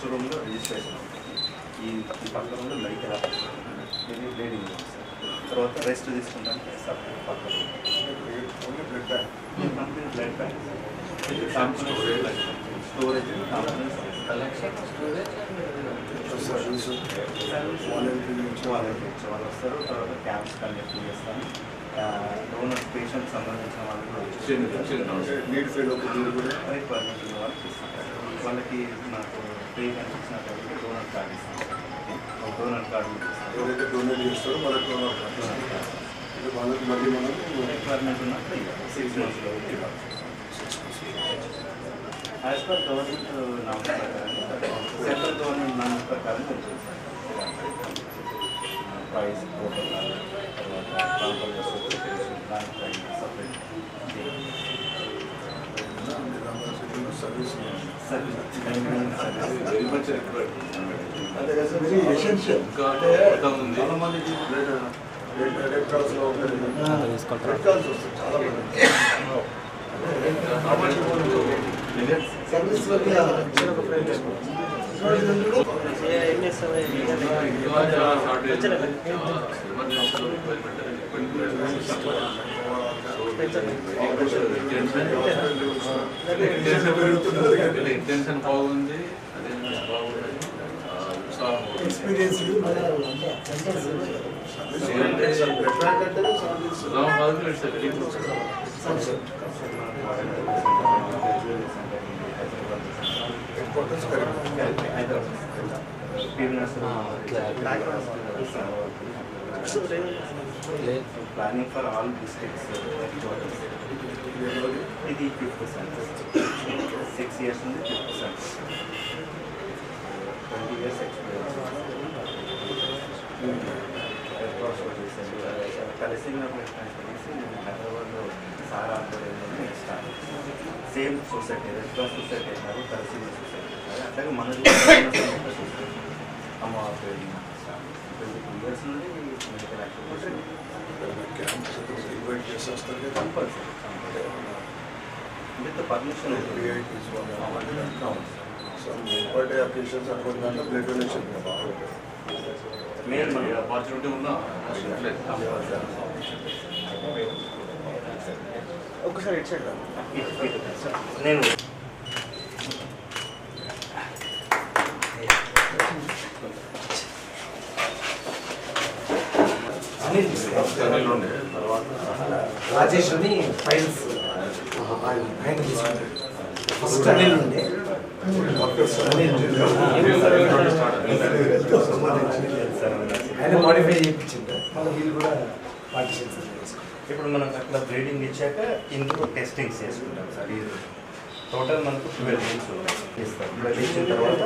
First రూమ్లో registration ఉంటుంది. ఈ పక్క రూమ్లో లైట్ ఎలా ఇది బ్లీడింగ్ సార్. తర్వాత రెస్ట్ తీసుకుంటానికి సపరేట్ పక్క only blood bank, complete blood bank, storage, వాళ్ళు వస్తారు. తర్వాత క్యాంప్స్ కండక్ట్ చేస్తాను. డోనర్ పేషెంట్ సంబంధించిన వాళ్ళు నీడ్ ఫీల్ రిక్వైర్మెంట్ ఉన్న వాళ్ళకి ఇస్తాను. వాళ్ళకి నాకు పే కనిపించినట్టు డోనర్ కార్డు ఇస్తాను. డోనర్ కార్డు ఎవరైతే డొనేట్ చేస్తారో వాళ్ళకి డోనర్ కార్డు వాళ్ళకి మళ్ళీ మనం రిక్వైర్మెంట్ ఉన్నప్పుడు 6 monthsలో ఇవ్వాలి. యాజ్ పర్ గవర్నమెంట్ నామ్స్ ప్రకారం సెంట్రల్ గవర్నమెంట్ నామ్స్ ప్రకారం price protocol, service very much required. అంటే వెరీ ఎసెన్షియల్. చాలా మందికి రెడ్ క్రాస్లో రెడ్ క్రాస్ వస్తుంది చాలా మంది. సర్వీస్ ఇంటెన్షన్ బాగుంది, experience planning for all districts. ఇది 5th సెన్సస్. 6 years నుండి 5th సెన్సస్. 20 years experience. కలిసి హైదరాబాద్లో సారా ఆధ్వర్యంలో start. Same society, red cross society అయినారు, కలిసి సొసైటీ అట్లాగే మనది అమ్మ 22 years నుండి మెడికల్ యాక్టివిటీస్ ఇన్వైట్ చేసేస్తారు compulsory with permission. Birthday occasions అనుకుంటున్నా బ్లడ్ డొనేషన్ మెయిన్ మనకి ఆపర్చునిటీ ఉన్నా ఒకసారి ఇటు సైడ్ నేను రాజేష్ అని ఫైల్స్ ఫస్ట్ అనిల్ ఉండే ఆయన మాడిఫై చేయించింది. మళ్ళీ వీళ్ళు కూడా పార్టిషన్స్ చేసుకుంటారు. ఇప్పుడు మనకు అట్లా బ్రీడింగ్ ఇచ్చాక ఇందులో టెస్టింగ్స్ చేసుకుంటాం సార్. ఇది టోటల్ మనకు 12 weeks ఇస్తారు. 12 ఇచ్చిన తర్వాత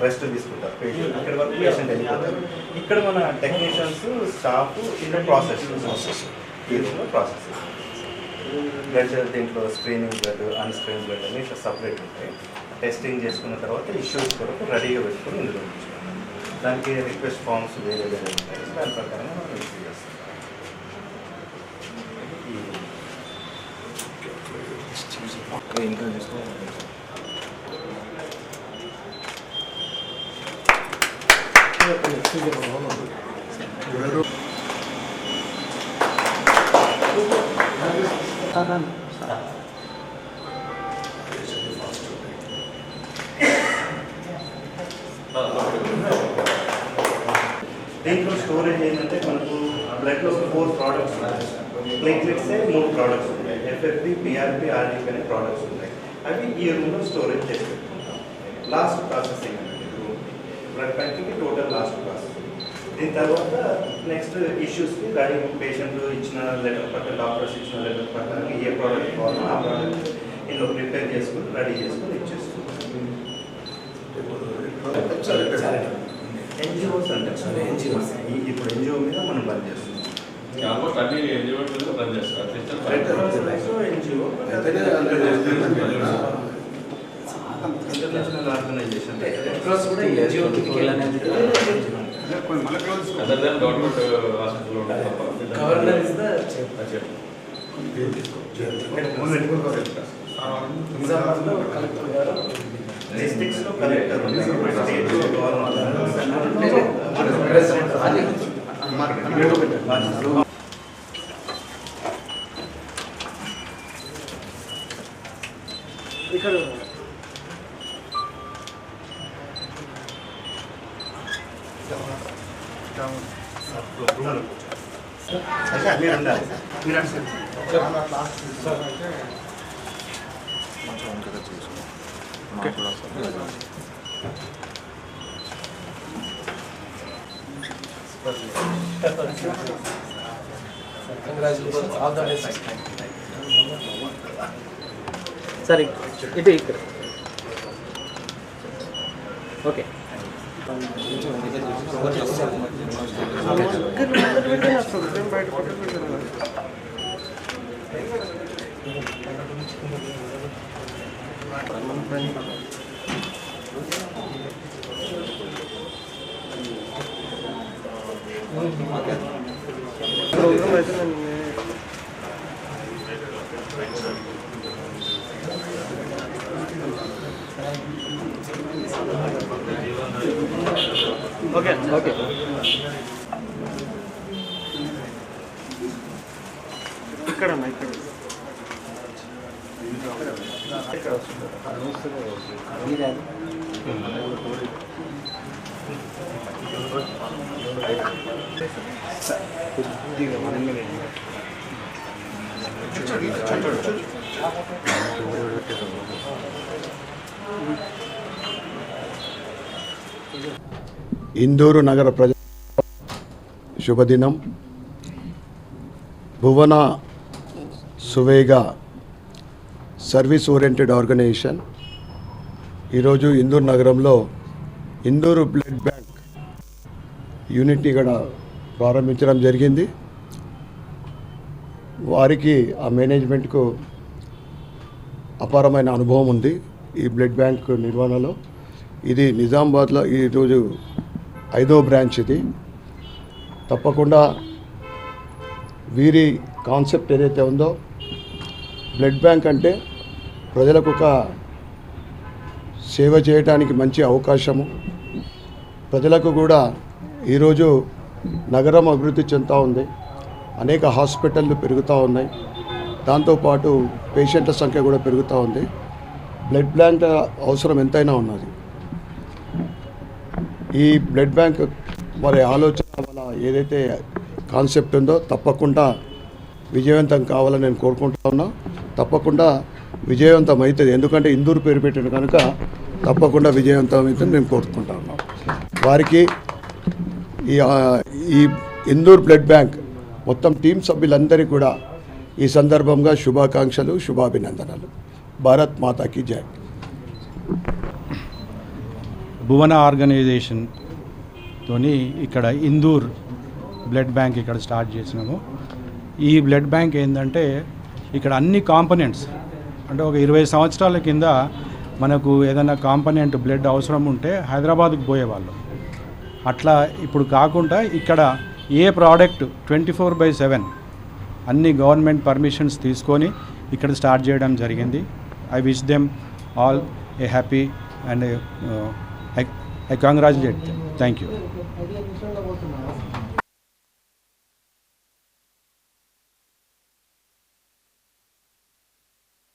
రెస్ట్ తీసుకుంటారు పేషెంట్. ఇక్కడ వరకు పేషెంట్ వెళ్ళిపోతారు. ఇక్కడ మన టెక్నీషియన్స్, స్టాఫ్ ఇందులో ప్రాసెస్ దీంట్లో ప్రాసెస్ బ్లడ్, దీంట్లో స్క్రీనింగ్ బ్లడ్, అన్స్క్రీన్ బ్లడ్ అని ఇట్లా సపరేట్ ఉంటాయి. టెస్టింగ్ చేసుకున్న తర్వాత ఇష్యూస్ కొరకు రెడీగా పెట్టుకుని ఇందులో ఉంచుకుంటాం. దానికి రిక్వెస్ట్ ఫామ్స్ వేరే వేరే ఉంటాయి. దాని ప్రకారంగా మనం రిసీవ్ చేస్తాం. ఇంకా చూసుకో దీంట్లో స్టోరేజ్ ఏంటంటే మనకు బ్లడ్లో 4 products ఉన్నాయి. ప్లేట్లెట్సే 3 products ఉంటాయి. ఎఫ్ఎఫ్డి, పిఆర్పి, ఆర్డిపి అనే ప్రోడక్ట్స్ ఉంటాయి. అవి ఈ రూమ్లో స్టోరేజ్ చేసి పెట్టుకుంటాం. లాస్ట్ ప్రాసెసింగ్ అంటే blood banking total last process. దీని తర్వాత నెక్స్ట్ ఇష్యూస్కి రెడీ పేషెంట్ ఇచ్చిన లెటర్ ప్రకారం, డాక్టర్స్ ఇచ్చిన లెటర్ ప్రకారం ఏ ప్రోడక్ట్ కావాలో ఆ ప్రోడక్ట్ ఇందులో ప్రిపేర్ చేసుకుని రెడీ చేసుకుని ఇచ్చేస్తున్నాం. ఎన్జిఓస్ అంటే ఎన్జిఓస్ ఇప్పుడు ఎన్జిఓ మీద మనం బంద్ చేస్తున్నాం. ఆల్మోస్ట్ అన్ని ఎన్జిఓ మీద బంద్ చేస్తారు. ఎన్జిఓ ఇంటర్నేషనల్ ఆర్గనైజేషన్ కూడా NGO other than government hospital governor is the నిజామాబాద్లో కలెక్టర్ గారు డిస్ట్రిక్ట్స్లో కలెక్టర్ ఉంటారు, స్టేట్లో గవర్నమెంట్. ఇక్కడ మీరు ఉండాలి. Congratulations all the best. సరే ఇటు ఇక్కడ ఓకే ఓకే ఓకే ఇక్కడ ఇందూరు నగర ప్రజ శుభదినం. భువన సువేగా సర్వీస్ ఓరియంటెడ్ ఆర్గనైజేషన్ ఈరోజు ఇందూరు నగరంలో ఇందూరు బ్లడ్ బ్యాంక్ యూనిట్ని ఇక్కడ ప్రారంభించడం జరిగింది. వారికి ఆ మేనేజ్మెంట్కు అపారమైన అనుభవం ఉంది ఈ బ్లడ్ బ్యాంక్ నిర్వహణలో. ఇది నిజామాబాద్లో ఈరోజు 5వ బ్రాంచ్. ఇది తప్పకుండా వీరి కాన్సెప్ట్ ఏదైతే ఉందో, బ్లడ్ బ్యాంక్ అంటే ప్రజలకు ఒక సేవ చేయడానికి మంచి అవకాశము. ప్రజలకు కూడా ఈరోజు నగరం అభివృద్ధి చెందుతూ ఉంది, అనేక హాస్పిటళ్ళు పెరుగుతూ ఉన్నాయి, దాంతోపాటు పేషెంట్ల సంఖ్య కూడా పెరుగుతూ ఉంది. బ్లడ్ బ్యాంక్ అవసరం ఎంతైనా ఉన్నది. ఈ బ్లడ్ బ్యాంక్ మరి ఆలోచన వల్ల ఏదైతే కాన్సెప్ట్ ఉందో తప్పకుండా విజయవంతం కావాలని నేను కోరుకుంటా ఉన్నా. తప్పకుండా విజయవంతం అవుతుంది, ఎందుకంటే ఇందూరు పేరు పెట్టిన కనుక తప్పకుండా విజయవంతం అవుతుంది నేను కోరుకుంటా ఉన్నాను. వారికి ఈ ఇందూరు బ్లడ్ బ్యాంక్ మొత్తం టీం సభ్యులందరికీ కూడా ఈ సందర్భంగా శుభాకాంక్షలు, శుభాభినందనలు. భారత్ మాతాకి జై. భువన ఆర్గనైజేషన్ తోని ఇక్కడ ఇందూర్ బ్లడ్ బ్యాంక్ ఇక్కడ స్టార్ట్ చేసినాము. ఈ బ్లడ్ బ్యాంక్ ఏంటంటే ఇక్కడ అన్ని కాంపనెంట్స్ అంటే ఒక 20 సంవత్సరాల కింద మనకు ఏదైనా కాంపనెంట్ బ్లడ్ అవసరం ఉంటే హైదరాబాద్కు పోయేవాళ్ళం. అట్లా ఇప్పుడు కాకుండా ఇక్కడ ఏ ప్రోడక్ట్ 24/7 అన్ని గవర్నమెంట్ పర్మిషన్స్ తీసుకొని ఇక్కడ స్టార్ట్ చేయడం జరిగింది. I wish them all A happy and I congratulate them. Thank you.